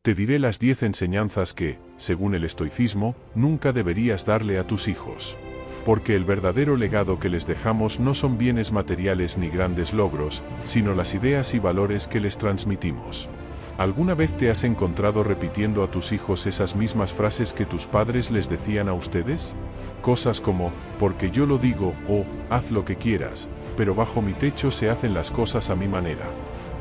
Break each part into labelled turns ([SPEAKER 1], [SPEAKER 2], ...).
[SPEAKER 1] Te diré las 10 enseñanzas que, según el estoicismo, nunca deberías darle a tus hijos. Porque el verdadero legado que les dejamos no son bienes materiales ni grandes logros, sino las ideas y valores que les transmitimos. ¿Alguna vez te has encontrado repitiendo a tus hijos esas mismas frases que tus padres les decían a ustedes? Cosas como, porque yo lo digo, o, haz lo que quieras, pero bajo mi techo se hacen las cosas a mi manera.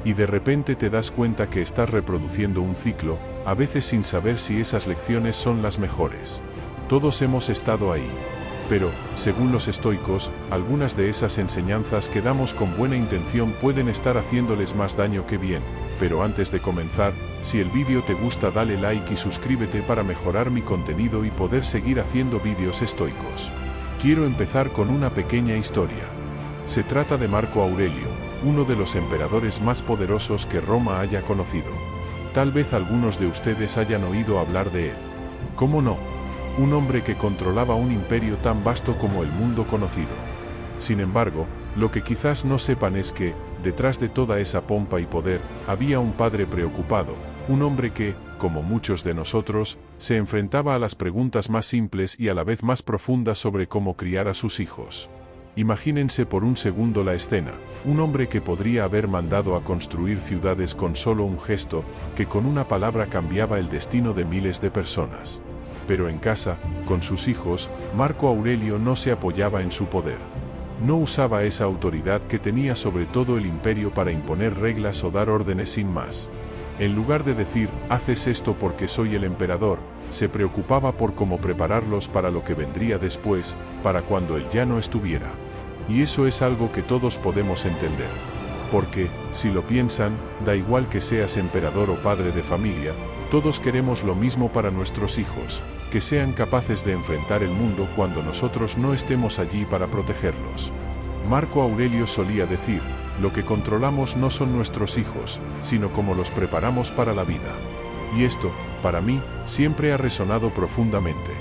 [SPEAKER 1] Y de repente te das cuenta que estás reproduciendo un ciclo, a veces sin saber si esas lecciones son las mejores. Todos hemos estado ahí. Pero, según los estoicos, algunas de esas enseñanzas que damos con buena intención pueden estar haciéndoles más daño que bien. Pero antes de comenzar, si el vídeo te gusta dale like y suscríbete para mejorar mi contenido y poder seguir haciendo vídeos estoicos. Quiero empezar con una pequeña historia. Se trata de Marco Aurelio, uno de los emperadores más poderosos que Roma haya conocido. Tal vez algunos de ustedes hayan oído hablar de él. ¿Cómo no? Un hombre que controlaba un imperio tan vasto como el mundo conocido. Sin embargo, lo que quizás no sepan es que, detrás de toda esa pompa y poder, había un padre preocupado, un hombre que, como muchos de nosotros, se enfrentaba a las preguntas más simples y a la vez más profundas sobre cómo criar a sus hijos. Imagínense por un segundo la escena, un hombre que podría haber mandado a construir ciudades con solo un gesto, que con una palabra cambiaba el destino de miles de personas. Pero en casa, con sus hijos, Marco Aurelio no se apoyaba en su poder. No usaba esa autoridad que tenía sobre todo el imperio para imponer reglas o dar órdenes sin más. En lugar de decir, haces esto porque soy el emperador, se preocupaba por cómo prepararlos para lo que vendría después, para cuando él ya no estuviera. Y eso es algo que todos podemos entender. Porque, si lo piensan, da igual que seas emperador o padre de familia, todos queremos lo mismo para nuestros hijos, que sean capaces de enfrentar el mundo cuando nosotros no estemos allí para protegerlos. Marco Aurelio solía decir, lo que controlamos no son nuestros hijos, sino cómo los preparamos para la vida. Y esto, para mí, siempre ha resonado profundamente.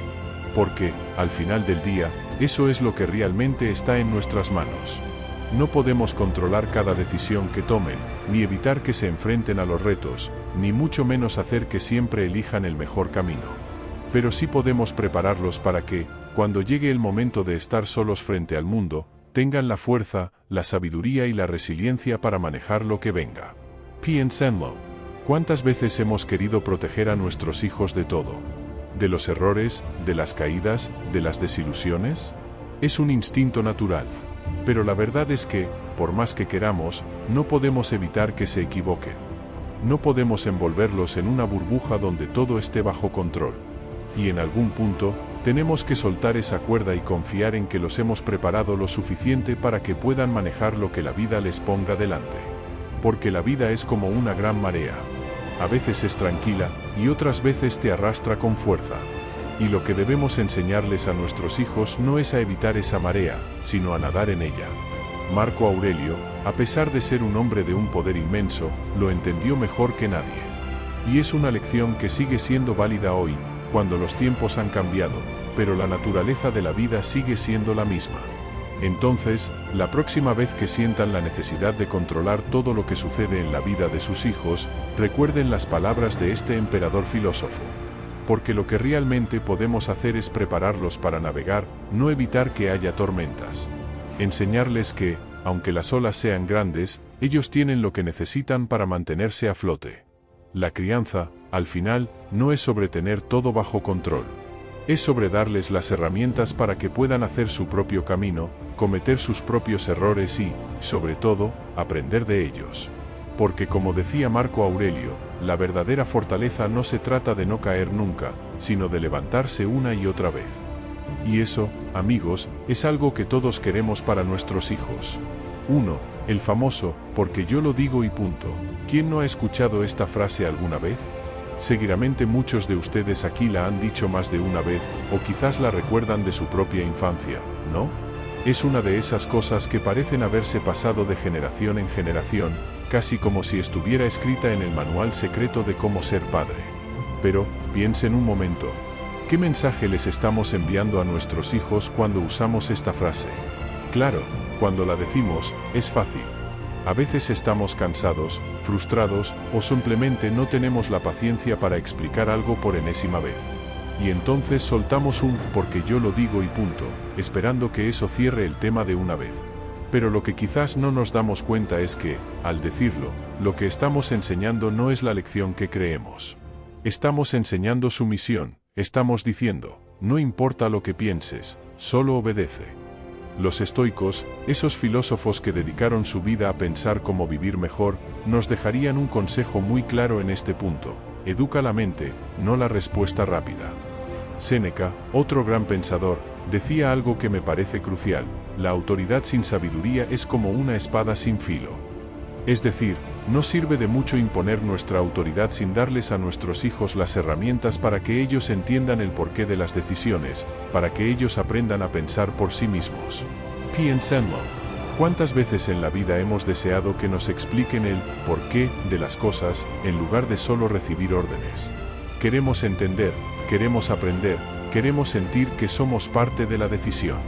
[SPEAKER 1] Porque, al final del día, eso es lo que realmente está en nuestras manos. No podemos controlar cada decisión que tomen, ni evitar que se enfrenten a los retos, ni mucho menos hacer que siempre elijan el mejor camino. Pero sí podemos prepararlos para que, cuando llegue el momento de estar solos frente al mundo, tengan la fuerza, la sabiduría y la resiliencia para manejar lo que venga. Piénsenlo. ¿Cuántas veces hemos querido proteger a nuestros hijos de todo? ¿De los errores, de las caídas, de las desilusiones? Es un instinto natural. Pero la verdad es que, por más que queramos, no podemos evitar que se equivoquen. No podemos envolverlos en una burbuja donde todo esté bajo control. Y en algún punto, tenemos que soltar esa cuerda y confiar en que los hemos preparado lo suficiente para que puedan manejar lo que la vida les ponga delante. Porque la vida es como una gran marea. A veces es tranquila, y otras veces te arrastra con fuerza. Y lo que debemos enseñarles a nuestros hijos no es a evitar esa marea, sino a nadar en ella. Marco Aurelio, a pesar de ser un hombre de un poder inmenso, lo entendió mejor que nadie. Y es una lección que sigue siendo válida hoy, cuando los tiempos han cambiado, pero la naturaleza de la vida sigue siendo la misma. Entonces, la próxima vez que sientan la necesidad de controlar todo lo que sucede en la vida de sus hijos, recuerden las palabras de este emperador filósofo. Porque lo que realmente podemos hacer es prepararlos para navegar, no evitar que haya tormentas. Enseñarles que, aunque las olas sean grandes, ellos tienen lo que necesitan para mantenerse a flote. La crianza, al final, no es sobre tener todo bajo control. Es sobre darles las herramientas para que puedan hacer su propio camino, cometer sus propios errores y, sobre todo, aprender de ellos. Porque como decía Marco Aurelio, la verdadera fortaleza no se trata de no caer nunca, sino de levantarse una y otra vez. Y eso, amigos, es algo que todos queremos para nuestros hijos. 1. El famoso, porque yo lo digo y punto. ¿Quién no ha escuchado esta frase alguna vez? Seguramente muchos de ustedes aquí la han dicho más de una vez, o quizás la recuerdan de su propia infancia, ¿no? Es una de esas cosas que parecen haberse pasado de generación en generación, casi como si estuviera escrita en el manual secreto de cómo ser padre. Pero, piensen un momento. ¿Qué mensaje les estamos enviando a nuestros hijos cuando usamos esta frase? Claro, cuando la decimos, es fácil. A veces estamos cansados, frustrados, o simplemente no tenemos la paciencia para explicar algo por enésima vez. Y entonces soltamos un "porque yo lo digo" y punto, esperando que eso cierre el tema de una vez. Pero lo que quizás no nos damos cuenta es que, al decirlo, lo que estamos enseñando no es la lección que creemos. Estamos enseñando sumisión, estamos diciendo, no importa lo que pienses, solo obedece. Los estoicos, esos filósofos que dedicaron su vida a pensar cómo vivir mejor, nos dejarían un consejo muy claro en este punto: educa la mente, no la respuesta rápida. Séneca, otro gran pensador, decía algo que me parece crucial: la autoridad sin sabiduría es como una espada sin filo. Es decir, no sirve de mucho imponer nuestra autoridad sin darles a nuestros hijos las herramientas para que ellos entiendan el porqué de las decisiones, para que ellos aprendan a pensar por sí mismos. Piénsenlo. ¿Cuántas veces en la vida hemos deseado que nos expliquen el porqué de las cosas, en lugar de solo recibir órdenes? Queremos entender, queremos aprender, queremos sentir que somos parte de la decisión.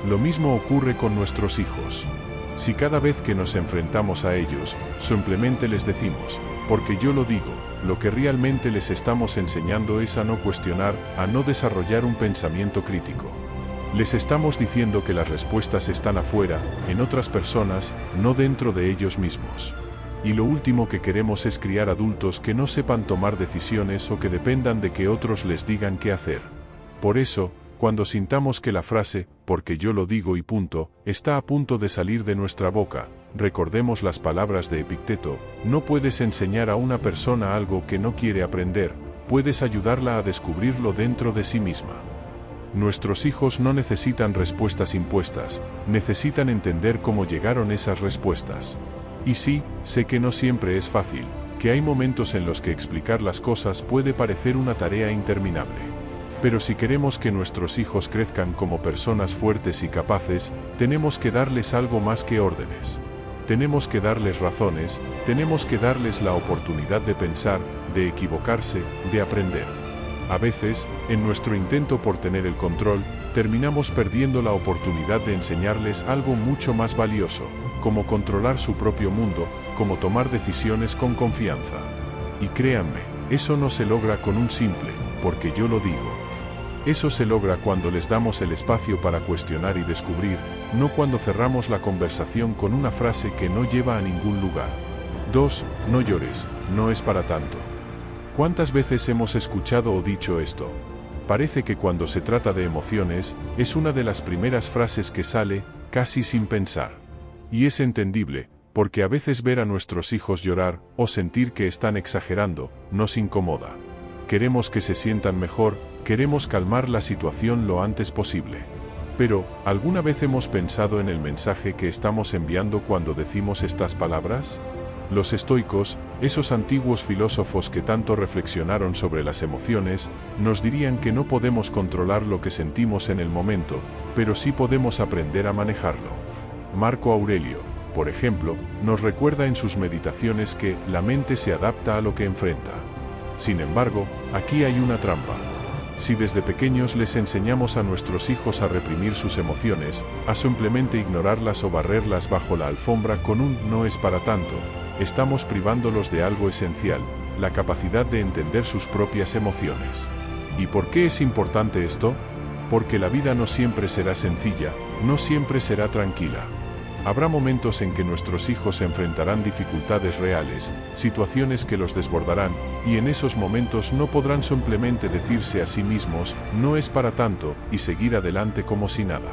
[SPEAKER 1] Lo mismo ocurre con nuestros hijos. Si cada vez que nos enfrentamos a ellos, simplemente les decimos, porque yo lo digo, lo que realmente les estamos enseñando es a no cuestionar, a no desarrollar un pensamiento crítico. Les estamos diciendo que las respuestas están afuera, en otras personas, no dentro de ellos mismos. Y lo último que queremos es criar adultos que no sepan tomar decisiones o que dependan de que otros les digan qué hacer. Por eso, cuando sintamos que la frase, porque yo lo digo y punto, está a punto de salir de nuestra boca, recordemos las palabras de Epicteto: no puedes enseñar a una persona algo que no quiere aprender, puedes ayudarla a descubrirlo dentro de sí misma. Nuestros hijos no necesitan respuestas impuestas, necesitan entender cómo llegaron esas respuestas. Y sí, sé que no siempre es fácil, que hay momentos en los que explicar las cosas puede parecer una tarea interminable. Pero si queremos que nuestros hijos crezcan como personas fuertes y capaces, tenemos que darles algo más que órdenes. Tenemos que darles razones, tenemos que darles la oportunidad de pensar, de equivocarse, de aprender. A veces, en nuestro intento por tener el control, terminamos perdiendo la oportunidad de enseñarles algo mucho más valioso, como controlar su propio mundo, como tomar decisiones con confianza. Y créanme, eso no se logra con un simple "porque yo lo digo". Eso se logra cuando les damos el espacio para cuestionar y descubrir, no cuando cerramos la conversación con una frase que no lleva a ningún lugar. 2. No llores, no es para tanto. ¿Cuántas veces hemos escuchado o dicho esto? Parece que cuando se trata de emociones, es una de las primeras frases que sale, casi sin pensar. Y es entendible, porque a veces ver a nuestros hijos llorar, o sentir que están exagerando, nos incomoda. Queremos que se sientan mejor, queremos calmar la situación lo antes posible. Pero, ¿alguna vez hemos pensado en el mensaje que estamos enviando cuando decimos estas palabras? Los estoicos, esos antiguos filósofos que tanto reflexionaron sobre las emociones, nos dirían que no podemos controlar lo que sentimos en el momento, pero sí podemos aprender a manejarlo. Marco Aurelio, por ejemplo, nos recuerda en sus meditaciones que la mente se adapta a lo que enfrenta. Sin embargo, aquí hay una trampa. Si desde pequeños les enseñamos a nuestros hijos a reprimir sus emociones, a simplemente ignorarlas o barrerlas bajo la alfombra con un "no es para tanto", estamos privándolos de algo esencial, la capacidad de entender sus propias emociones. ¿Y por qué es importante esto? Porque la vida no siempre será sencilla, no siempre será tranquila. Habrá momentos en que nuestros hijos enfrentarán dificultades reales, situaciones que los desbordarán, y en esos momentos no podrán simplemente decirse a sí mismos "no es para tanto" y seguir adelante como si nada.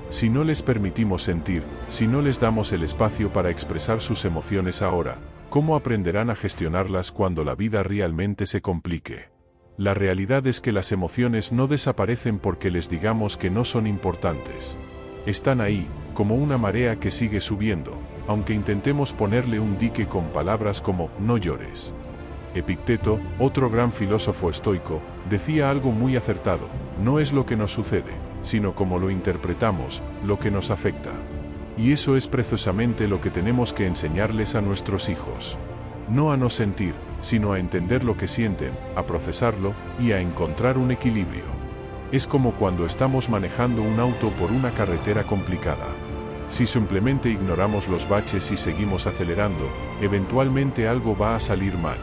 [SPEAKER 1] Si no les permitimos sentir, si no les damos el espacio para expresar sus emociones ahora, ¿cómo aprenderán a gestionarlas cuando la vida realmente se complique? La realidad es que las emociones no desaparecen porque les digamos que no son importantes. Están ahí, como una marea que sigue subiendo, aunque intentemos ponerle un dique con palabras como "no llores". Epicteto, otro gran filósofo estoico, decía algo muy acertado: no es lo que nos sucede, sino cómo lo interpretamos, lo que nos afecta. Y eso es precisamente lo que tenemos que enseñarles a nuestros hijos. No a no sentir, sino a entender lo que sienten, a procesarlo, y a encontrar un equilibrio. Es como cuando estamos manejando un auto por una carretera complicada. Si simplemente ignoramos los baches y seguimos acelerando, eventualmente algo va a salir mal.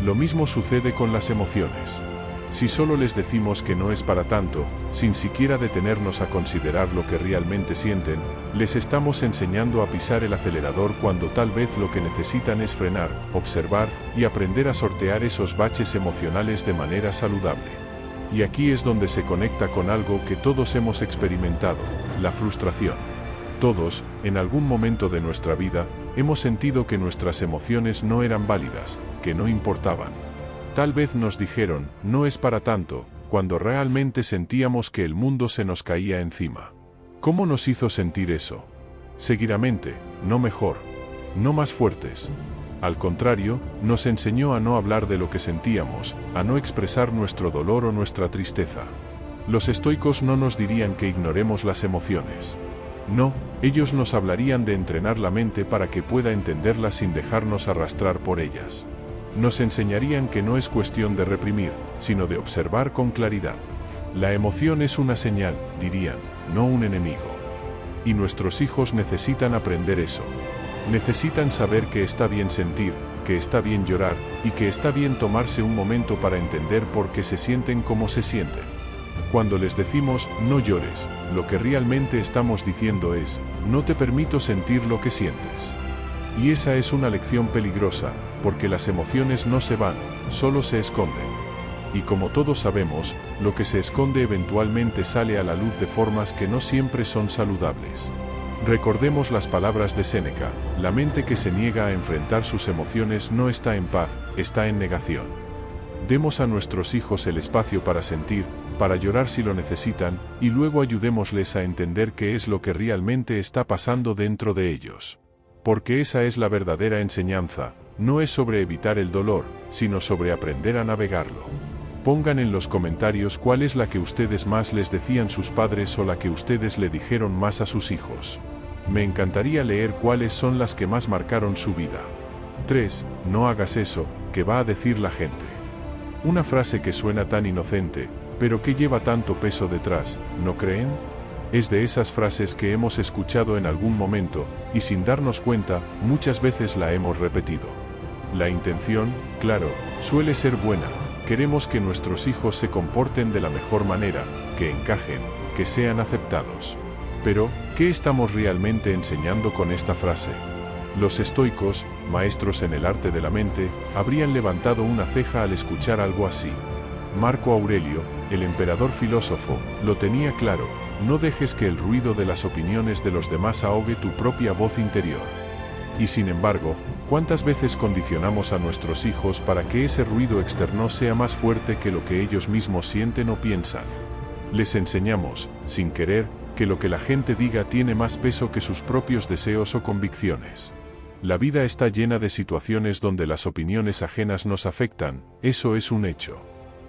[SPEAKER 1] Lo mismo sucede con las emociones. Si solo les decimos que no es para tanto, sin siquiera detenernos a considerar lo que realmente sienten, les estamos enseñando a pisar el acelerador cuando tal vez lo que necesitan es frenar, observar y aprender a sortear esos baches emocionales de manera saludable. Y aquí es donde se conecta con algo que todos hemos experimentado, la frustración. Todos, en algún momento de nuestra vida, hemos sentido que nuestras emociones no eran válidas, que no importaban. Tal vez nos dijeron, no es para tanto, cuando realmente sentíamos que el mundo se nos caía encima. ¿Cómo nos hizo sentir eso? Seguidamente, no mejor, no más fuertes. Al contrario, nos enseñó a no hablar de lo que sentíamos, a no expresar nuestro dolor o nuestra tristeza. Los estoicos no nos dirían que ignoremos las emociones. No, ellos nos hablarían de entrenar la mente para que pueda entenderlas sin dejarnos arrastrar por ellas. Nos enseñarían que no es cuestión de reprimir, sino de observar con claridad. La emoción es una señal, dirían, no un enemigo. Y nuestros hijos necesitan aprender eso. Necesitan saber que está bien sentir, que está bien llorar, y que está bien tomarse un momento para entender por qué se sienten como se sienten. Cuando les decimos, no llores, lo que realmente estamos diciendo es, no te permito sentir lo que sientes. Y esa es una lección peligrosa, porque las emociones no se van, solo se esconden. Y como todos sabemos, lo que se esconde eventualmente sale a la luz de formas que no siempre son saludables. Recordemos las palabras de Séneca, la mente que se niega a enfrentar sus emociones no está en paz, está en negación. Demos a nuestros hijos el espacio para sentir, para llorar si lo necesitan, y luego ayudémosles a entender qué es lo que realmente está pasando dentro de ellos. Porque esa es la verdadera enseñanza, no es sobre evitar el dolor, sino sobre aprender a navegarlo. Pongan en los comentarios cuál es la que ustedes más les decían sus padres o la que ustedes le dijeron más a sus hijos. Me encantaría leer cuáles son las que más marcaron su vida. 3. No hagas eso, que va a decir la gente. Una frase que suena tan inocente, pero que lleva tanto peso detrás, ¿no creen? Es de esas frases que hemos escuchado en algún momento, y sin darnos cuenta, muchas veces la hemos repetido. La intención, claro, suele ser buena. Queremos que nuestros hijos se comporten de la mejor manera, que encajen, que sean aceptados. Pero, ¿qué estamos realmente enseñando con esta frase? Los estoicos, maestros en el arte de la mente, habrían levantado una ceja al escuchar algo así. Marco Aurelio, el emperador filósofo, lo tenía claro, no dejes que el ruido de las opiniones de los demás ahogue tu propia voz interior. Y sin embargo, ¿cuántas veces condicionamos a nuestros hijos para que ese ruido externo sea más fuerte que lo que ellos mismos sienten o piensan? Les enseñamos, sin querer, que lo que la gente diga tiene más peso que sus propios deseos o convicciones. La vida está llena de situaciones donde las opiniones ajenas nos afectan, eso es un hecho.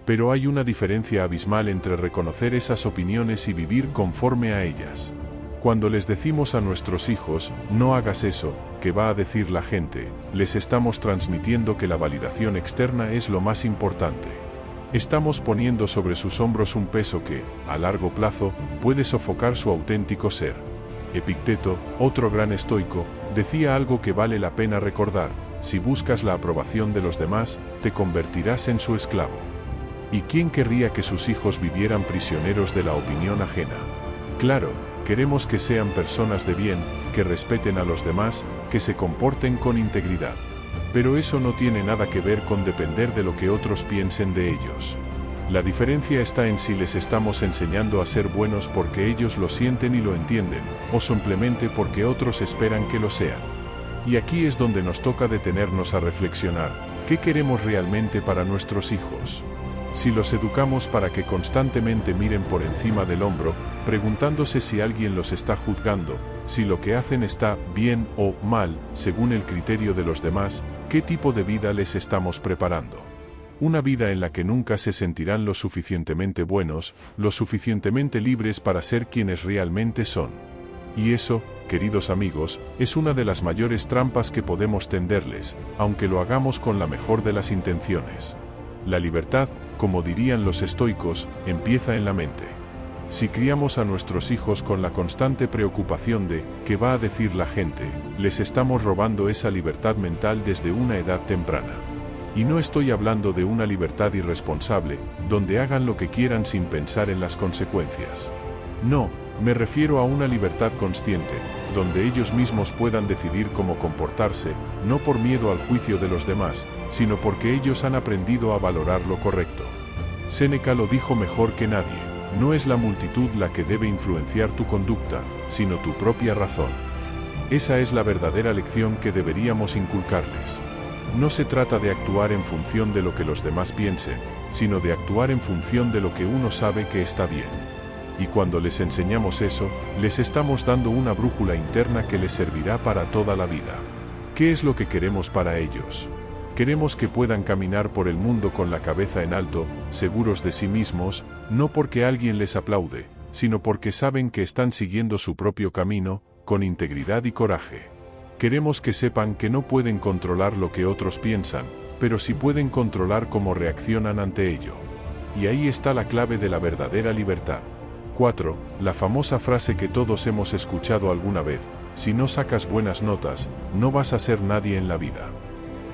[SPEAKER 1] Pero hay una diferencia abismal entre reconocer esas opiniones y vivir conforme a ellas. Cuando les decimos a nuestros hijos, no hagas eso, que va a decir la gente, les estamos transmitiendo que la validación externa es lo más importante. Estamos poniendo sobre sus hombros un peso que, a largo plazo, puede sofocar su auténtico ser. Epicteto, otro gran estoico, decía algo que vale la pena recordar: si buscas la aprobación de los demás, te convertirás en su esclavo. ¿Y quién querría que sus hijos vivieran prisioneros de la opinión ajena? Claro, queremos que sean personas de bien, que respeten a los demás, que se comporten con integridad. Pero eso no tiene nada que ver con depender de lo que otros piensen de ellos. La diferencia está en si les estamos enseñando a ser buenos porque ellos lo sienten y lo entienden, o simplemente porque otros esperan que lo sean. Y aquí es donde nos toca detenernos a reflexionar, ¿qué queremos realmente para nuestros hijos? Si los educamos para que constantemente miren por encima del hombro, preguntándose si alguien los está juzgando, si lo que hacen está bien o mal, según el criterio de los demás, ¿qué tipo de vida les estamos preparando? Una vida en la que nunca se sentirán lo suficientemente buenos, lo suficientemente libres para ser quienes realmente son. Y eso, queridos amigos, es una de las mayores trampas que podemos tenderles, aunque lo hagamos con la mejor de las intenciones. La libertad, como dirían los estoicos, empieza en la mente. Si criamos a nuestros hijos con la constante preocupación de ¿qué va a decir la gente?, les estamos robando esa libertad mental desde una edad temprana. Y no estoy hablando de una libertad irresponsable, donde hagan lo que quieran sin pensar en las consecuencias. No, me refiero a una libertad consciente, donde ellos mismos puedan decidir cómo comportarse, no por miedo al juicio de los demás, sino porque ellos han aprendido a valorar lo correcto. Séneca lo dijo mejor que nadie: no es la multitud la que debe influenciar tu conducta, sino tu propia razón. Esa es la verdadera lección que deberíamos inculcarles. No se trata de actuar en función de lo que los demás piensen, sino de actuar en función de lo que uno sabe que está bien. Y cuando les enseñamos eso, les estamos dando una brújula interna que les servirá para toda la vida. ¿Qué es lo que queremos para ellos? Queremos que puedan caminar por el mundo con la cabeza en alto, seguros de sí mismos, no porque alguien les aplaude, sino porque saben que están siguiendo su propio camino, con integridad y coraje. Queremos que sepan que no pueden controlar lo que otros piensan, pero sí pueden controlar cómo reaccionan ante ello. Y ahí está la clave de la verdadera libertad. 4. La famosa frase que todos hemos escuchado alguna vez: si no sacas buenas notas, no vas a ser nadie en la vida.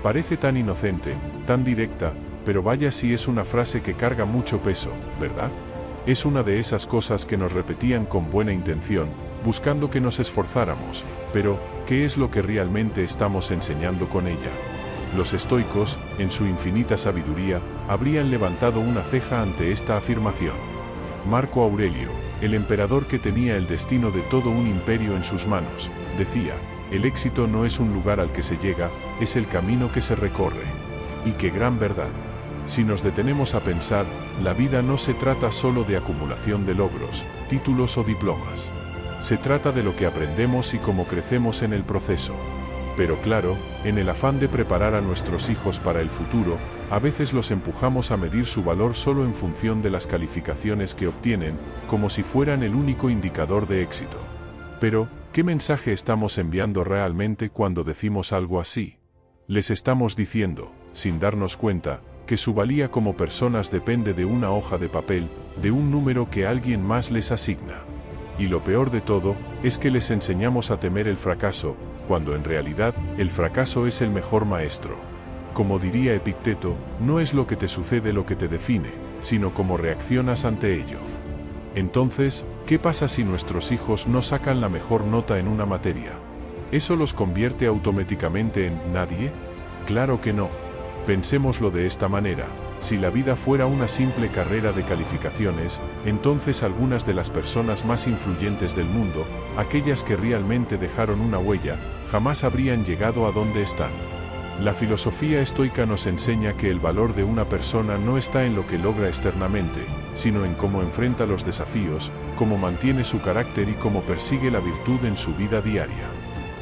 [SPEAKER 1] Parece tan inocente, tan directa, pero vaya si es una frase que carga mucho peso, ¿verdad? Es una de esas cosas que nos repetían con buena intención, buscando que nos esforzáramos, pero, ¿qué es lo que realmente estamos enseñando con ella? Los estoicos, en su infinita sabiduría, habrían levantado una ceja ante esta afirmación. Marco Aurelio, el emperador que tenía el destino de todo un imperio en sus manos, decía: el éxito no es un lugar al que se llega, es el camino que se recorre. Y qué gran verdad. Si nos detenemos a pensar, la vida no se trata solo de acumulación de logros, títulos o diplomas. Se trata de lo que aprendemos y cómo crecemos en el proceso. Pero claro, en el afán de preparar a nuestros hijos para el futuro, a veces los empujamos a medir su valor solo en función de las calificaciones que obtienen, como si fueran el único indicador de éxito. Pero, ¿qué mensaje estamos enviando realmente cuando decimos algo así? Les estamos diciendo, sin darnos cuenta, que su valía como personas depende de una hoja de papel, de un número que alguien más les asigna. Y lo peor de todo, es que les enseñamos a temer el fracaso, cuando en realidad, el fracaso es el mejor maestro. Como diría Epicteto, no es lo que te sucede lo que te define, sino cómo reaccionas ante ello. Entonces, ¿qué pasa si nuestros hijos no sacan la mejor nota en una materia? ¿Eso los convierte automáticamente en nadie? Claro que no. Pensémoslo de esta manera: si la vida fuera una simple carrera de calificaciones, entonces algunas de las personas más influyentes del mundo, aquellas que realmente dejaron una huella, jamás habrían llegado a donde están. La filosofía estoica nos enseña que el valor de una persona no está en lo que logra externamente, sino en cómo enfrenta los desafíos, cómo mantiene su carácter y cómo persigue la virtud en su vida diaria.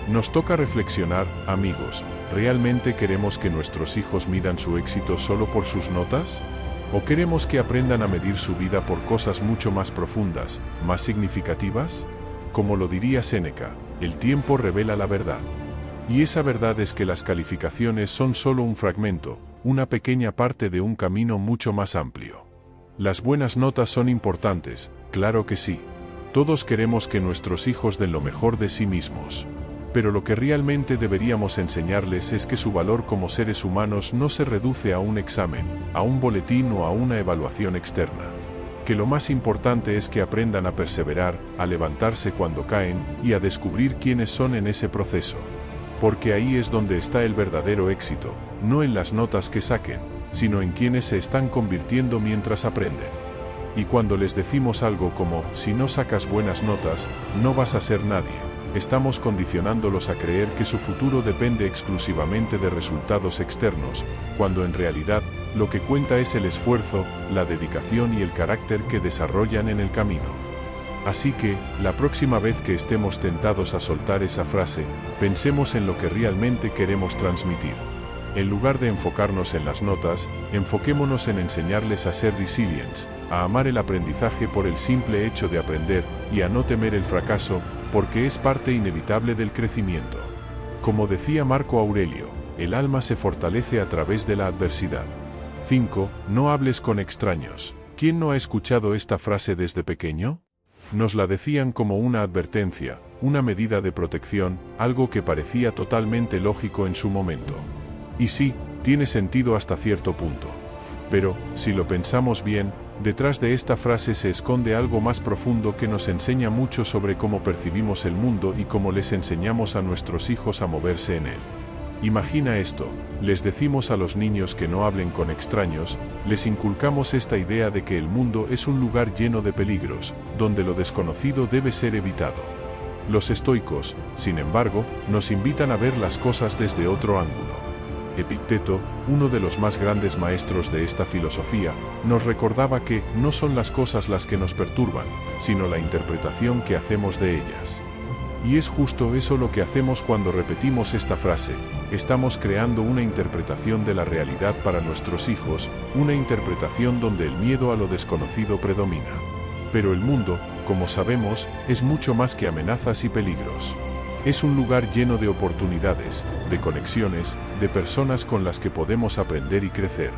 [SPEAKER 1] Nos toca reflexionar, amigos: ¿realmente queremos que nuestros hijos midan su éxito solo por sus notas? ¿O queremos que aprendan a medir su vida por cosas mucho más profundas, más significativas? Como lo diría Séneca, el tiempo revela la verdad. Y esa verdad es que las calificaciones son solo un fragmento, una pequeña parte de un camino mucho más amplio. Las buenas notas son importantes, claro que sí. Todos queremos que nuestros hijos den lo mejor de sí mismos. Pero lo que realmente deberíamos enseñarles es que su valor como seres humanos no se reduce a un examen, a un boletín o a una evaluación externa. Que lo más importante es que aprendan a perseverar, a levantarse cuando caen, y a descubrir quiénes son en ese proceso. Porque ahí es donde está el verdadero éxito, no en las notas que saquen, sino en quienes se están convirtiendo mientras aprenden. Y cuando les decimos algo como: si no sacas buenas notas, no vas a ser nadie, estamos condicionándolos a creer que su futuro depende exclusivamente de resultados externos, cuando en realidad, lo que cuenta es el esfuerzo, la dedicación y el carácter que desarrollan en el camino. Así que, la próxima vez que estemos tentados a soltar esa frase, pensemos en lo que realmente queremos transmitir. En lugar de enfocarnos en las notas, enfoquémonos en enseñarles a ser resilientes, a amar el aprendizaje por el simple hecho de aprender, y a no temer el fracaso, porque es parte inevitable del crecimiento. Como decía Marco Aurelio, el alma se fortalece a través de la adversidad. 5. No hables con extraños. ¿Quién no ha escuchado esta frase desde pequeño? Nos la decían como una advertencia, una medida de protección, algo que parecía totalmente lógico en su momento. Y sí, tiene sentido hasta cierto punto. Pero, si lo pensamos bien, detrás de esta frase se esconde algo más profundo que nos enseña mucho sobre cómo percibimos el mundo y cómo les enseñamos a nuestros hijos a moverse en él. Imagina esto, les decimos a los niños que no hablen con extraños, les inculcamos esta idea de que el mundo es un lugar lleno de peligros, donde lo desconocido debe ser evitado. Los estoicos, sin embargo, nos invitan a ver las cosas desde otro ángulo. Epicteto, uno de los más grandes maestros de esta filosofía, nos recordaba que no son las cosas las que nos perturban, sino la interpretación que hacemos de ellas. Y es justo eso lo que hacemos cuando repetimos esta frase, estamos creando una interpretación de la realidad para nuestros hijos, una interpretación donde el miedo a lo desconocido predomina. Pero el mundo, como sabemos, es mucho más que amenazas y peligros. Es un lugar lleno de oportunidades, de conexiones, de personas con las que podemos aprender y crecer.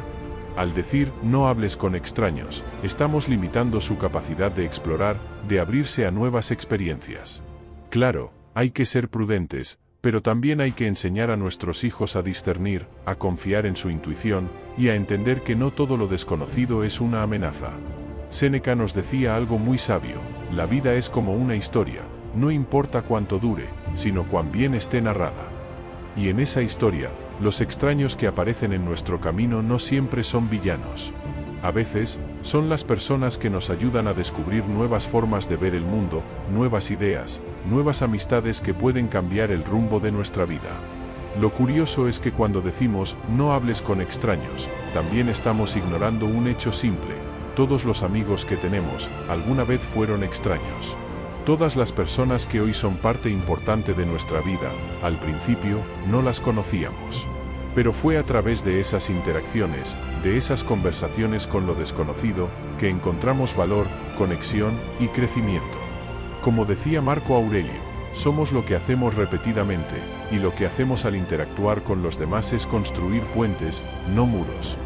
[SPEAKER 1] Al decir, no hables con extraños, estamos limitando su capacidad de explorar, de abrirse a nuevas experiencias. Claro, hay que ser prudentes, pero también hay que enseñar a nuestros hijos a discernir, a confiar en su intuición, y a entender que no todo lo desconocido es una amenaza. Séneca nos decía algo muy sabio, la vida es como una historia, no importa cuánto dure, sino cuán bien esté narrada. Y en esa historia, los extraños que aparecen en nuestro camino no siempre son villanos. A veces, son las personas que nos ayudan a descubrir nuevas formas de ver el mundo, nuevas ideas, nuevas amistades que pueden cambiar el rumbo de nuestra vida. Lo curioso es que cuando decimos, no hables con extraños, también estamos ignorando un hecho simple. Todos los amigos que tenemos, alguna vez fueron extraños. Todas las personas que hoy son parte importante de nuestra vida, al principio, no las conocíamos. Pero fue a través de esas interacciones, de esas conversaciones con lo desconocido, que encontramos valor, conexión y crecimiento. Como decía Marco Aurelio, somos lo que hacemos repetidamente, y lo que hacemos al interactuar con los demás es construir puentes, no muros.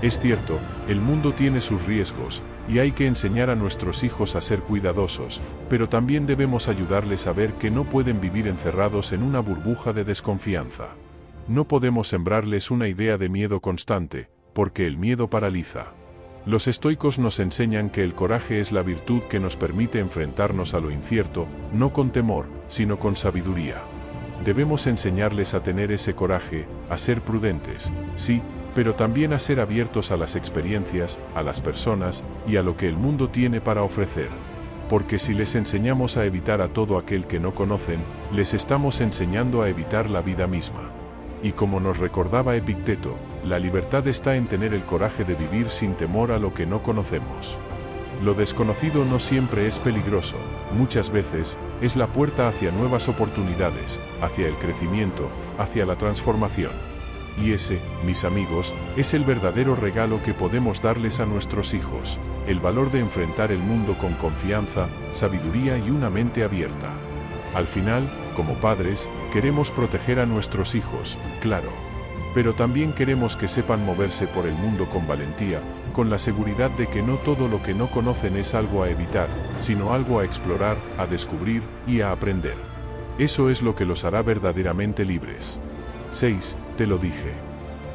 [SPEAKER 1] Es cierto, el mundo tiene sus riesgos, y hay que enseñar a nuestros hijos a ser cuidadosos, pero también debemos ayudarles a ver que no pueden vivir encerrados en una burbuja de desconfianza. No podemos sembrarles una idea de miedo constante, porque el miedo paraliza. Los estoicos nos enseñan que el coraje es la virtud que nos permite enfrentarnos a lo incierto, no con temor, sino con sabiduría. Debemos enseñarles a tener ese coraje, a ser prudentes, sí, pero también a ser abiertos a las experiencias, a las personas, y a lo que el mundo tiene para ofrecer. Porque si les enseñamos a evitar a todo aquel que no conocen, les estamos enseñando a evitar la vida misma. Y como nos recordaba Epicteto, la libertad está en tener el coraje de vivir sin temor a lo que no conocemos. Lo desconocido no siempre es peligroso, muchas veces, es la puerta hacia nuevas oportunidades, hacia el crecimiento, hacia la transformación. Y ese, mis amigos, es el verdadero regalo que podemos darles a nuestros hijos, el valor de enfrentar el mundo con confianza, sabiduría y una mente abierta. Al final, como padres, queremos proteger a nuestros hijos, claro. Pero también queremos que sepan moverse por el mundo con valentía, con la seguridad de que no todo lo que no conocen es algo a evitar, sino algo a explorar, a descubrir y a aprender. Eso es lo que los hará verdaderamente libres. 6. Te lo dije.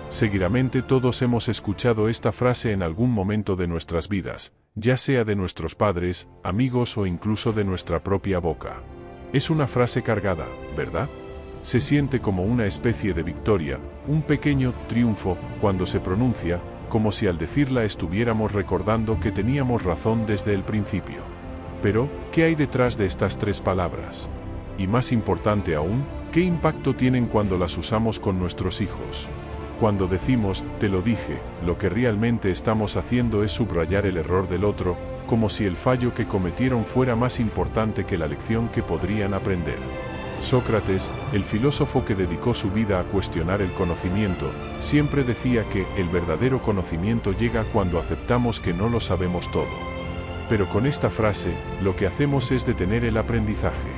[SPEAKER 1] Seguramente todos hemos escuchado esta frase en algún momento de nuestras vidas, ya sea de nuestros padres, amigos o incluso de nuestra propia boca. Es una frase cargada, ¿verdad? Se siente como una especie de victoria, un pequeño triunfo, cuando se pronuncia, como si al decirla estuviéramos recordando que teníamos razón desde el principio. Pero, ¿qué hay detrás de estas tres palabras? Y más importante aún, ¿qué impacto tienen cuando las usamos con nuestros hijos? Cuando decimos, te lo dije, lo que realmente estamos haciendo es subrayar el error del otro, como si el fallo que cometieron fuera más importante que la lección que podrían aprender. Sócrates, el filósofo que dedicó su vida a cuestionar el conocimiento, siempre decía que el verdadero conocimiento llega cuando aceptamos que no lo sabemos todo. Pero con esta frase, lo que hacemos es detener el aprendizaje.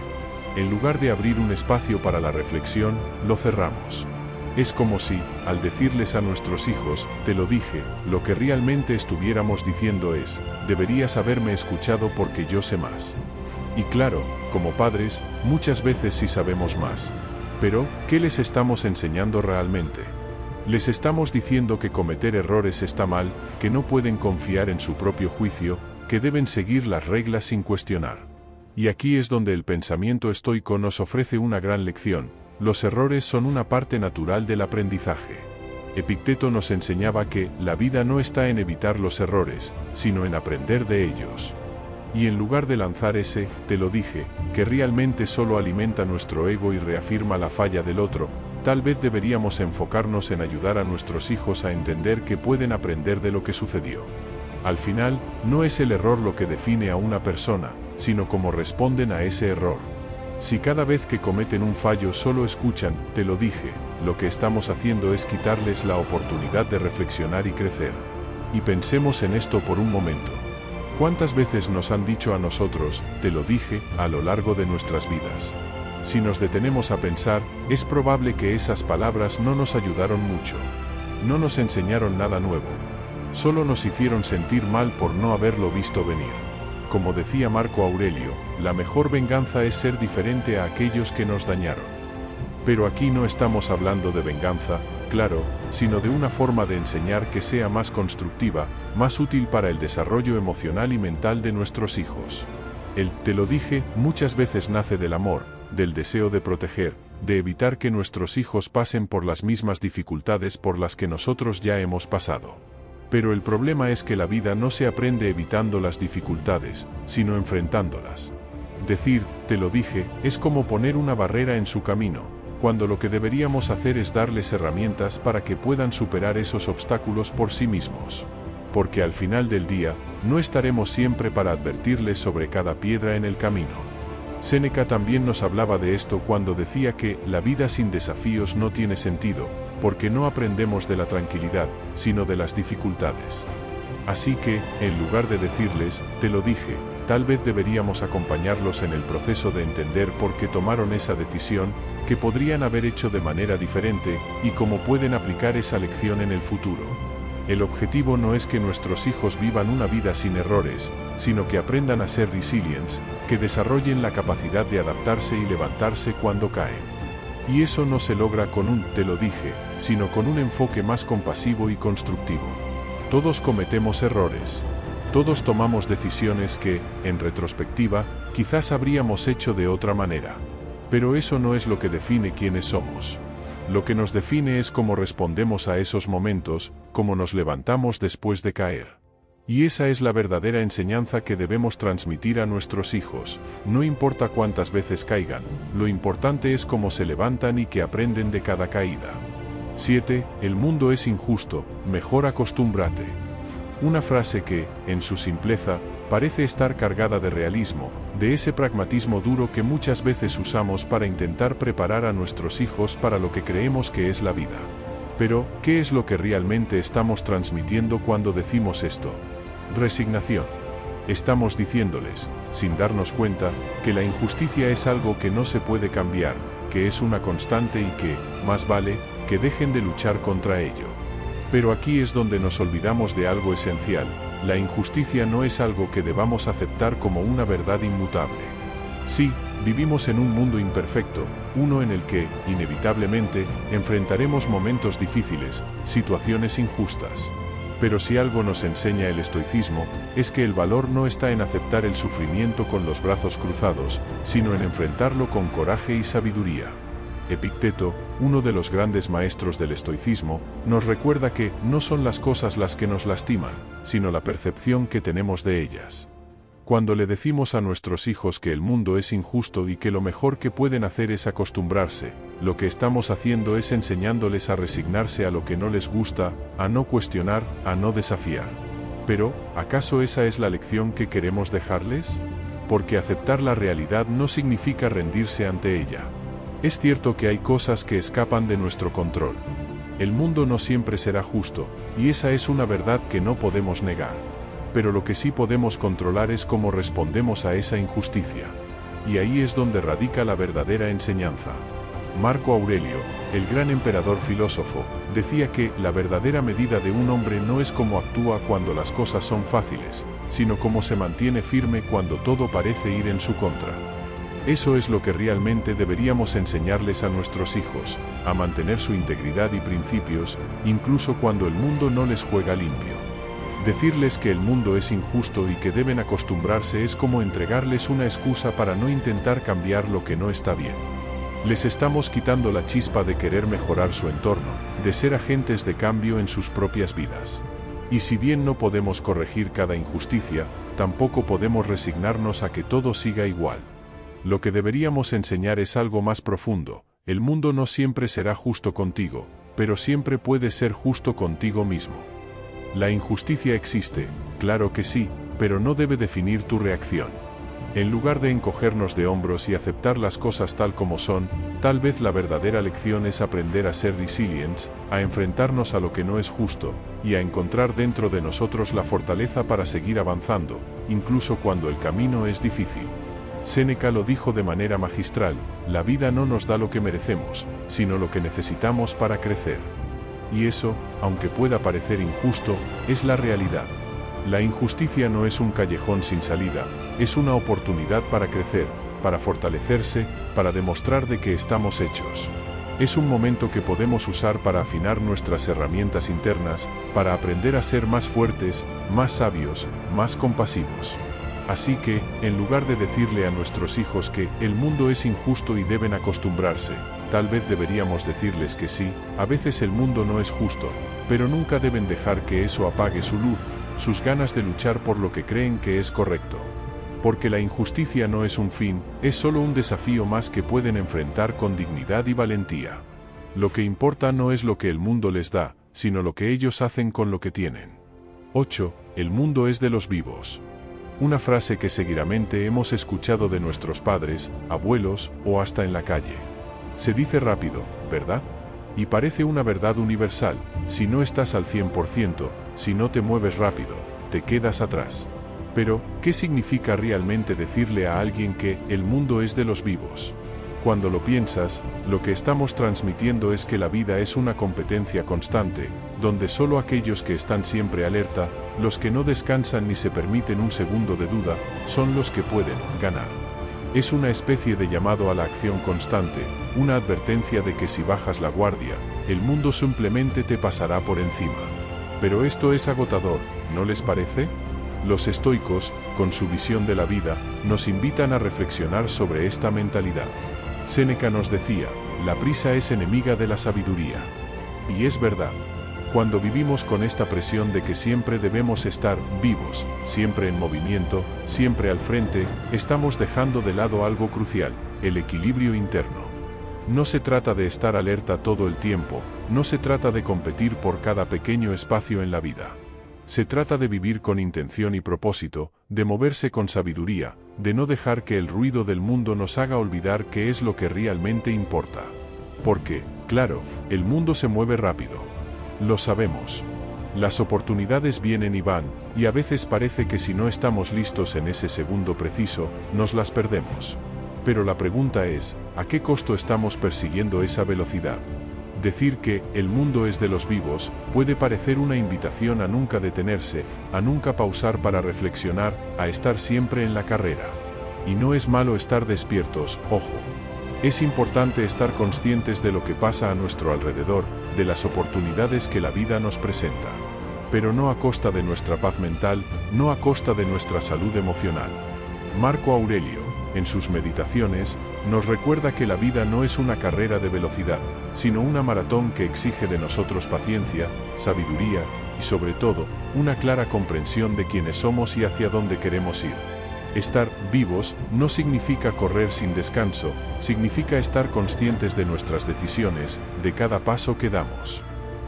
[SPEAKER 1] En lugar de abrir un espacio para la reflexión, lo cerramos. Es como si, al decirles a nuestros hijos, te lo dije, lo que realmente estuviéramos diciendo es, deberías haberme escuchado porque yo sé más. Y claro, como padres, muchas veces sí sabemos más. Pero, ¿qué les estamos enseñando realmente? Les estamos diciendo que cometer errores está mal, que no pueden confiar en su propio juicio, que deben seguir las reglas sin cuestionar. Y aquí es donde el pensamiento estoico nos ofrece una gran lección: los errores son una parte natural del aprendizaje. Epicteto nos enseñaba que la vida no está en evitar los errores, sino en aprender de ellos. Y en lugar de lanzar ese, te lo dije, que realmente solo alimenta nuestro ego y reafirma la falla del otro, tal vez deberíamos enfocarnos en ayudar a nuestros hijos a entender que pueden aprender de lo que sucedió. Al final, no es el error lo que define a una persona, sino cómo responden a ese error. Si cada vez que cometen un fallo solo escuchan, te lo dije, lo que estamos haciendo es quitarles la oportunidad de reflexionar y crecer. Y pensemos en esto por un momento. ¿Cuántas veces nos han dicho a nosotros, te lo dije, a lo largo de nuestras vidas? Si nos detenemos a pensar, es probable que esas palabras no nos ayudaron mucho. No nos enseñaron nada nuevo. Solo nos hicieron sentir mal por no haberlo visto venir. Como decía Marco Aurelio, la mejor venganza es ser diferente a aquellos que nos dañaron. Pero aquí no estamos hablando de venganza, claro, sino de una forma de enseñar que sea más constructiva, más útil para el desarrollo emocional y mental de nuestros hijos. El te lo dije muchas veces nace del amor, del deseo de proteger, de evitar que nuestros hijos pasen por las mismas dificultades por las que nosotros ya hemos pasado. Pero el problema es que la vida no se aprende evitando las dificultades, sino enfrentándolas. Decir, te lo dije, es como poner una barrera en su camino, cuando lo que deberíamos hacer es darles herramientas para que puedan superar esos obstáculos por sí mismos. Porque al final del día, no estaremos siempre para advertirles sobre cada piedra en el camino. Séneca también nos hablaba de esto cuando decía que la vida sin desafíos no tiene sentido, porque no aprendemos de la tranquilidad, sino de las dificultades. Así que, en lugar de decirles, te lo dije, tal vez deberíamos acompañarlos en el proceso de entender por qué tomaron esa decisión, qué podrían haber hecho de manera diferente, y cómo pueden aplicar esa lección en el futuro. El objetivo no es que nuestros hijos vivan una vida sin errores, sino que aprendan a ser resilientes, que desarrollen la capacidad de adaptarse y levantarse cuando caen. Y eso no se logra con un te lo dije, sino con un enfoque más compasivo y constructivo. Todos cometemos errores. Todos tomamos decisiones que, en retrospectiva, quizás habríamos hecho de otra manera. Pero eso no es lo que define quiénes somos. Lo que nos define es cómo respondemos a esos momentos, cómo nos levantamos después de caer. Y esa es la verdadera enseñanza que debemos transmitir a nuestros hijos. No importa cuántas veces caigan, lo importante es cómo se levantan y que aprenden de cada caída. 7. El mundo es injusto, mejor acostúmbrate. Una frase que, en su simpleza, parece estar cargada de realismo, de ese pragmatismo duro que muchas veces usamos para intentar preparar a nuestros hijos para lo que creemos que es la vida. Pero, ¿qué es lo que realmente estamos transmitiendo cuando decimos esto? Resignación. Estamos diciéndoles, sin darnos cuenta, que la injusticia es algo que no se puede cambiar, que es una constante y que, más vale, que dejen de luchar contra ello. Pero aquí es donde nos olvidamos de algo esencial: la injusticia no es algo que debamos aceptar como una verdad inmutable. Sí, vivimos en un mundo imperfecto, uno en el que, inevitablemente, enfrentaremos momentos difíciles, situaciones injustas. Pero si algo nos enseña el estoicismo, es que el valor no está en aceptar el sufrimiento con los brazos cruzados, sino en enfrentarlo con coraje y sabiduría. Epicteto, uno de los grandes maestros del estoicismo, nos recuerda que no son las cosas las que nos lastiman, sino la percepción que tenemos de ellas. Cuando le decimos a nuestros hijos que el mundo es injusto y que lo mejor que pueden hacer es acostumbrarse, lo que estamos haciendo es enseñándoles a resignarse a lo que no les gusta, a no cuestionar, a no desafiar. Pero, ¿acaso esa es la lección que queremos dejarles? Porque aceptar la realidad no significa rendirse ante ella. Es cierto que hay cosas que escapan de nuestro control. El mundo no siempre será justo, y esa es una verdad que no podemos negar. Pero lo que sí podemos controlar es cómo respondemos a esa injusticia. Y ahí es donde radica la verdadera enseñanza. Marco Aurelio, el gran emperador filósofo, decía que la verdadera medida de un hombre no es cómo actúa cuando las cosas son fáciles, sino cómo se mantiene firme cuando todo parece ir en su contra. Eso es lo que realmente deberíamos enseñarles a nuestros hijos, a mantener su integridad y principios, incluso cuando el mundo no les juega limpio. Decirles que el mundo es injusto y que deben acostumbrarse es como entregarles una excusa para no intentar cambiar lo que no está bien. Les estamos quitando la chispa de querer mejorar su entorno, de ser agentes de cambio en sus propias vidas. Y si bien no podemos corregir cada injusticia, tampoco podemos resignarnos a que todo siga igual. Lo que deberíamos enseñar es algo más profundo. El mundo no siempre será justo contigo, pero siempre puede ser justo contigo mismo. La injusticia existe, claro que sí, pero no debe definir tu reacción. En lugar de encogernos de hombros y aceptar las cosas tal como son, tal vez la verdadera lección es aprender a ser resilientes, a enfrentarnos a lo que no es justo, y a encontrar dentro de nosotros la fortaleza para seguir avanzando, incluso cuando el camino es difícil. Séneca lo dijo de manera magistral: la vida no nos da lo que merecemos, sino lo que necesitamos para crecer. Y eso, aunque pueda parecer injusto, es la realidad. La injusticia no es un callejón sin salida, es una oportunidad para crecer, para fortalecerse, para demostrar de qué estamos hechos. Es un momento que podemos usar para afinar nuestras herramientas internas, para aprender a ser más fuertes, más sabios, más compasivos. Así que, en lugar de decirle a nuestros hijos que el mundo es injusto y deben acostumbrarse, tal vez deberíamos decirles que sí, a veces el mundo no es justo, pero nunca deben dejar que eso apague su luz, sus ganas de luchar por lo que creen que es correcto. Porque la injusticia no es un fin, es solo un desafío más que pueden enfrentar con dignidad y valentía. Lo que importa no es lo que el mundo les da, sino lo que ellos hacen con lo que tienen. 8. El mundo es de los vivos. Una frase que seguidamente hemos escuchado de nuestros padres, abuelos, o hasta en la calle. Se dice rápido, ¿verdad? Y parece una verdad universal: si no estás al 100%, si no te mueves rápido, te quedas atrás. Pero, ¿qué significa realmente decirle a alguien que el mundo es de los vivos? Cuando lo piensas, lo que estamos transmitiendo es que la vida es una competencia constante, donde solo aquellos que están siempre alerta, los que no descansan ni se permiten un segundo de duda, son los que pueden ganar. Es una especie de llamado a la acción constante, una advertencia de que si bajas la guardia, el mundo simplemente te pasará por encima. Pero esto es agotador, ¿no les parece? Los estoicos, con su visión de la vida, nos invitan a reflexionar sobre esta mentalidad. Séneca nos decía: la prisa es enemiga de la sabiduría. Y es verdad. Cuando vivimos con esta presión de que siempre debemos estar vivos, siempre en movimiento, siempre al frente, estamos dejando de lado algo crucial: el equilibrio interno. No se trata de estar alerta todo el tiempo, no se trata de competir por cada pequeño espacio en la vida. Se trata de vivir con intención y propósito, de moverse con sabiduría, de no dejar que el ruido del mundo nos haga olvidar qué es lo que realmente importa. Porque, claro, el mundo se mueve rápido. Lo sabemos. Las oportunidades vienen y van, y a veces parece que si no estamos listos en ese segundo preciso, nos las perdemos. Pero la pregunta es, ¿a qué costo estamos persiguiendo esa velocidad? Decir que el mundo es de los vivos puede parecer una invitación a nunca detenerse, a nunca pausar para reflexionar, a estar siempre en la carrera. Y no es malo estar despiertos, ojo. Es importante estar conscientes de lo que pasa a nuestro alrededor, de las oportunidades que la vida nos presenta. Pero no a costa de nuestra paz mental, no a costa de nuestra salud emocional. Marco Aurelio, en sus meditaciones, nos recuerda que la vida no es una carrera de velocidad, sino una maratón que exige de nosotros paciencia, sabiduría, y sobre todo, una clara comprensión de quiénes somos y hacia dónde queremos ir. Estar vivos no significa correr sin descanso, significa estar conscientes de nuestras decisiones, de cada paso que damos.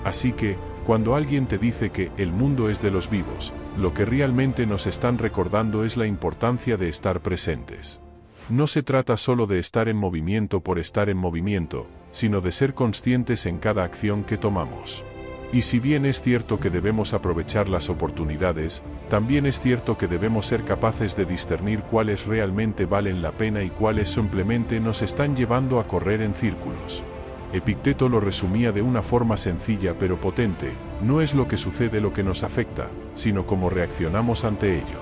[SPEAKER 1] Así que, cuando alguien te dice que el mundo es de los vivos, lo que realmente nos están recordando es la importancia de estar presentes. No se trata solo de estar en movimiento por estar en movimiento, sino de ser conscientes en cada acción que tomamos. Y si bien es cierto que debemos aprovechar las oportunidades, también es cierto que debemos ser capaces de discernir cuáles realmente valen la pena y cuáles simplemente nos están llevando a correr en círculos. Epicteto lo resumía de una forma sencilla pero potente: no es lo que sucede lo que nos afecta, sino cómo reaccionamos ante ello.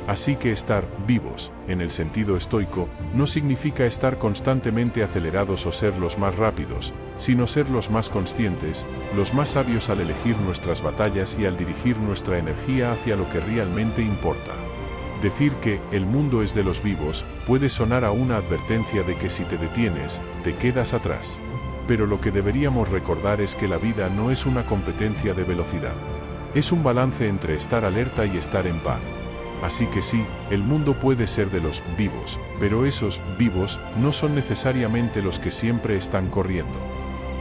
[SPEAKER 1] Así que estar vivos, en el sentido estoico, no significa estar constantemente acelerados o ser los más rápidos, sino ser los más conscientes, los más sabios al elegir nuestras batallas y al dirigir nuestra energía hacia lo que realmente importa. Decir que el mundo es de los vivos puede sonar a una advertencia de que si te detienes, te quedas atrás. Pero lo que deberíamos recordar es que la vida no es una competencia de velocidad. Es un balance entre estar alerta y estar en paz. Así que sí, el mundo puede ser de los vivos, pero esos vivos no son necesariamente los que siempre están corriendo.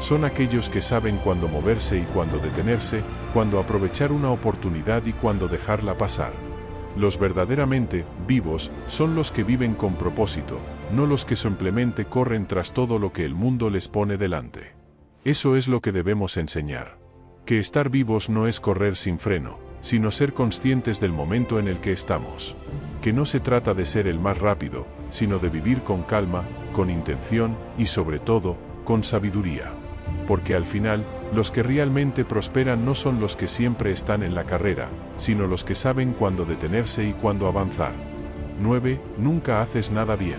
[SPEAKER 1] Son aquellos que saben cuándo moverse y cuándo detenerse, cuándo aprovechar una oportunidad y cuándo dejarla pasar. Los verdaderamente vivos son los que viven con propósito, no los que simplemente corren tras todo lo que el mundo les pone delante. Eso es lo que debemos enseñar. Que estar vivos no es correr sin freno, sino ser conscientes del momento en el que estamos. Que no se trata de ser el más rápido, sino de vivir con calma, con intención y sobre todo, con sabiduría. Porque al final, los que realmente prosperan no son los que siempre están en la carrera, sino los que saben cuándo detenerse y cuándo avanzar. 9. Nunca haces nada bien.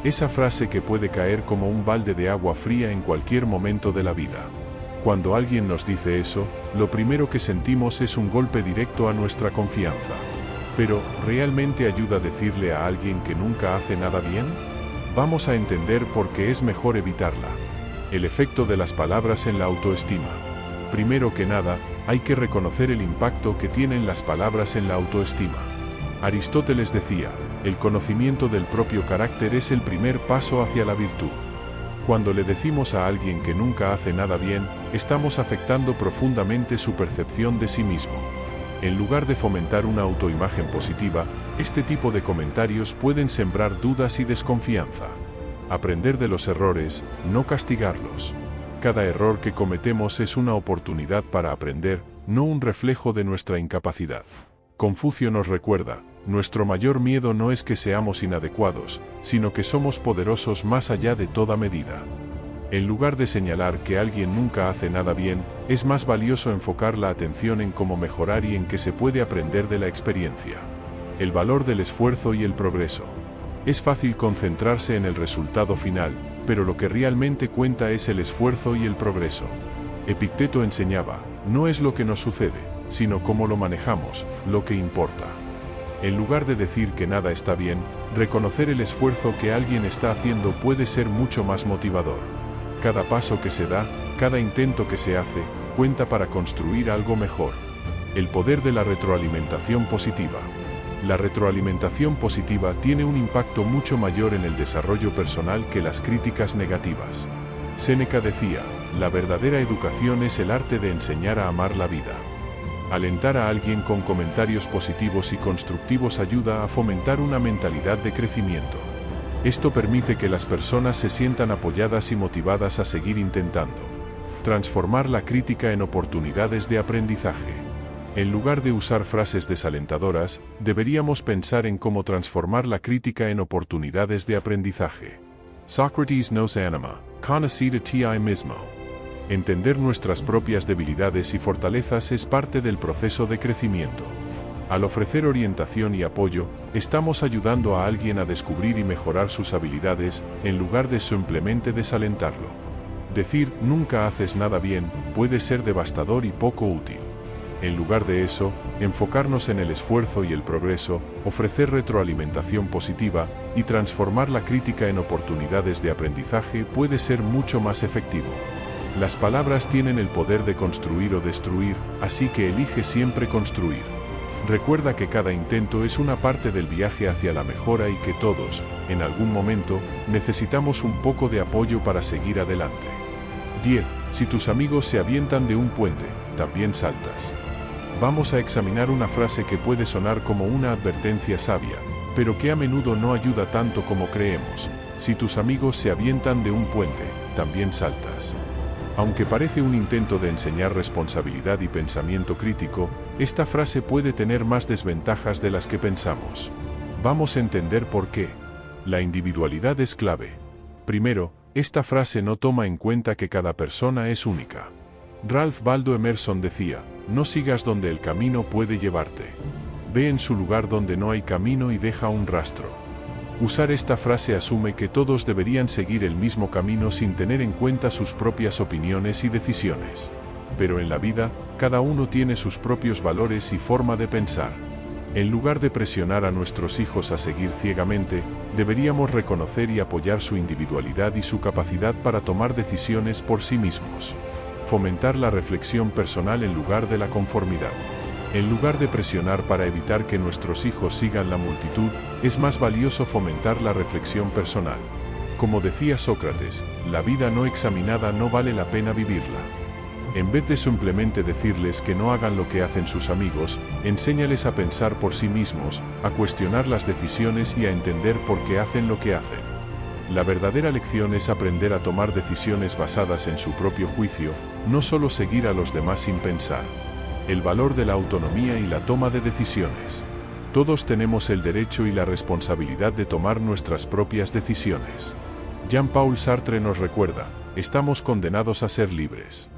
[SPEAKER 1] Esa frase que puede caer como un balde de agua fría en cualquier momento de la vida. Cuando alguien nos dice eso, lo primero que sentimos es un golpe directo a nuestra confianza. Pero, ¿realmente ayuda decirle a alguien que nunca hace nada bien? Vamos a entender por qué es mejor evitarla. El efecto de las palabras en la autoestima. Primero que nada, hay que reconocer el impacto que tienen las palabras en la autoestima. Aristóteles decía, el conocimiento del propio carácter es el primer paso hacia la virtud. Cuando le decimos a alguien que nunca hace nada bien, estamos afectando profundamente su percepción de sí mismo. En lugar de fomentar una autoimagen positiva, este tipo de comentarios pueden sembrar dudas y desconfianza. Aprender de los errores, no castigarlos. Cada error que cometemos es una oportunidad para aprender, no un reflejo de nuestra incapacidad. Confucio nos recuerda, nuestro mayor miedo no es que seamos inadecuados, sino que somos poderosos más allá de toda medida. En lugar de señalar que alguien nunca hace nada bien, es más valioso enfocar la atención en cómo mejorar y en qué se puede aprender de la experiencia. El valor del esfuerzo y el progreso. Es fácil concentrarse en el resultado final, pero lo que realmente cuenta es el esfuerzo y el progreso. Epicteto enseñaba, no es lo que nos sucede, sino cómo lo manejamos, lo que importa. En lugar de decir que nada está bien, reconocer el esfuerzo que alguien está haciendo puede ser mucho más motivador. Cada paso que se da, cada intento que se hace, cuenta para construir algo mejor. El poder de la retroalimentación positiva. La retroalimentación positiva tiene un impacto mucho mayor en el desarrollo personal que las críticas negativas. Séneca decía, la verdadera educación es el arte de enseñar a amar la vida. Alentar a alguien con comentarios positivos y constructivos ayuda a fomentar una mentalidad de crecimiento. Esto permite que las personas se sientan apoyadas y motivadas a seguir intentando. Transformar la crítica en oportunidades de aprendizaje. En lugar de usar frases desalentadoras, deberíamos pensar en cómo transformar la crítica en oportunidades de aprendizaje. Sócrates nos anima, conocida ti mismo. Entender nuestras propias debilidades y fortalezas es parte del proceso de crecimiento. Al ofrecer orientación y apoyo, estamos ayudando a alguien a descubrir y mejorar sus habilidades, en lugar de simplemente desalentarlo. Decir, nunca haces nada bien, puede ser devastador y poco útil. En lugar de eso, enfocarnos en el esfuerzo y el progreso, ofrecer retroalimentación positiva, y transformar la crítica en oportunidades de aprendizaje puede ser mucho más efectivo. Las palabras tienen el poder de construir o destruir, así que elige siempre construir. Recuerda que cada intento es una parte del viaje hacia la mejora y que todos, en algún momento, necesitamos un poco de apoyo para seguir adelante. 10. Si tus amigos se avientan de un puente, también saltas. Vamos a examinar una frase que puede sonar como una advertencia sabia, pero que a menudo no ayuda tanto como creemos. Si tus amigos se avientan de un puente, también saltas. Aunque parece un intento de enseñar responsabilidad y pensamiento crítico, esta frase puede tener más desventajas de las que pensamos. Vamos a entender por qué. La individualidad es clave. Primero, esta frase no toma en cuenta que cada persona es única. Ralph Waldo Emerson decía, no sigas donde el camino puede llevarte. Ve en su lugar donde no hay camino y deja un rastro. Usar esta frase asume que todos deberían seguir el mismo camino sin tener en cuenta sus propias opiniones y decisiones. Pero en la vida, cada uno tiene sus propios valores y forma de pensar. En lugar de presionar a nuestros hijos a seguir ciegamente, deberíamos reconocer y apoyar su individualidad y su capacidad para tomar decisiones por sí mismos. Fomentar la reflexión personal en lugar de la conformidad. En lugar de presionar para evitar que nuestros hijos sigan la multitud, es más valioso fomentar la reflexión personal. Como decía Sócrates, la vida no examinada no vale la pena vivirla. En vez de simplemente decirles que no hagan lo que hacen sus amigos, enséñales a pensar por sí mismos, a cuestionar las decisiones y a entender por qué hacen lo que hacen. La verdadera lección es aprender a tomar decisiones basadas en su propio juicio, no solo seguir a los demás sin pensar. El valor de la autonomía y la toma de decisiones. Todos tenemos el derecho y la responsabilidad de tomar nuestras propias decisiones. Jean-Paul Sartre nos recuerda, estamos condenados a ser libres.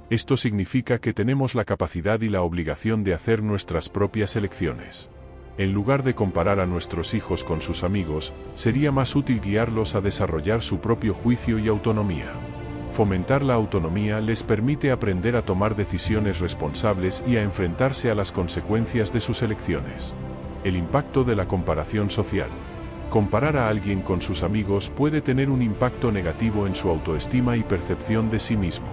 [SPEAKER 1] Esto significa que tenemos la capacidad y la obligación de hacer nuestras propias elecciones. En lugar de comparar a nuestros hijos con sus amigos, sería más útil guiarlos a desarrollar su propio juicio y autonomía. Fomentar la autonomía les permite aprender a tomar decisiones responsables y a enfrentarse a las consecuencias de sus elecciones. El impacto de la comparación social. Comparar a alguien con sus amigos puede tener un impacto negativo en su autoestima y percepción de sí mismo.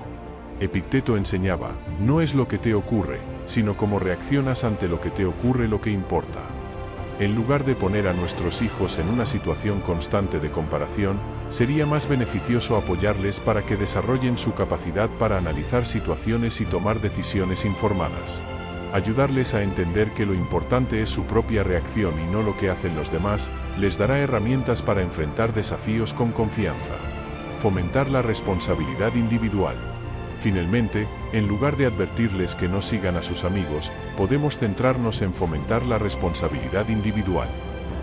[SPEAKER 1] Epicteto enseñaba, no es lo que te ocurre, sino cómo reaccionas ante lo que te ocurre lo que importa. En lugar de poner a nuestros hijos en una situación constante de comparación, sería más beneficioso apoyarles para que desarrollen su capacidad para analizar situaciones y tomar decisiones informadas. Ayudarles a entender que lo importante es su propia reacción y no lo que hacen los demás, les dará herramientas para enfrentar desafíos con confianza. Fomentar la responsabilidad individual. Finalmente, en lugar de advertirles que no sigan a sus amigos, podemos centrarnos en fomentar la responsabilidad individual.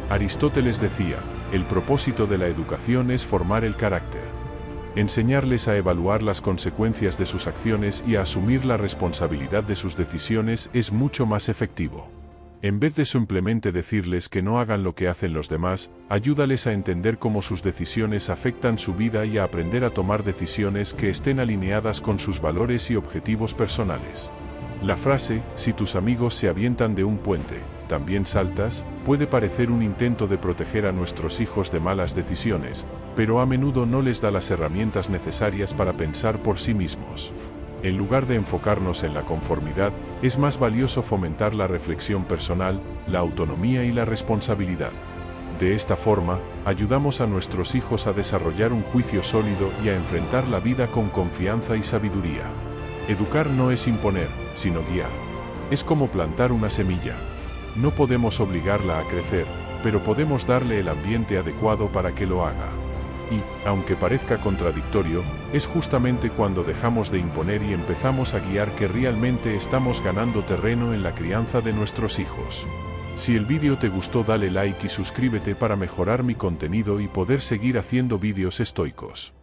[SPEAKER 1] Aristóteles decía, el propósito de la educación es formar el carácter. Enseñarles a evaluar las consecuencias de sus acciones y a asumir la responsabilidad de sus decisiones es mucho más efectivo. En vez de simplemente decirles que no hagan lo que hacen los demás, ayúdales a entender cómo sus decisiones afectan su vida y a aprender a tomar decisiones que estén alineadas con sus valores y objetivos personales. La frase, si tus amigos se avientan de un puente, ¿también saltas?, puede parecer un intento de proteger a nuestros hijos de malas decisiones, pero a menudo no les da las herramientas necesarias para pensar por sí mismos. En lugar de enfocarnos en la conformidad, es más valioso fomentar la reflexión personal, la autonomía y la responsabilidad. De esta forma, ayudamos a nuestros hijos a desarrollar un juicio sólido y a enfrentar la vida con confianza y sabiduría. Educar no es imponer, sino guiar. Es como plantar una semilla. No podemos obligarla a crecer, pero podemos darle el ambiente adecuado para que lo haga. Y, aunque parezca contradictorio, es justamente cuando dejamos de imponer y empezamos a guiar que realmente estamos ganando terreno en la crianza de nuestros hijos. Si el vídeo te gustó, dale like y suscríbete para mejorar mi contenido y poder seguir haciendo vídeos estoicos.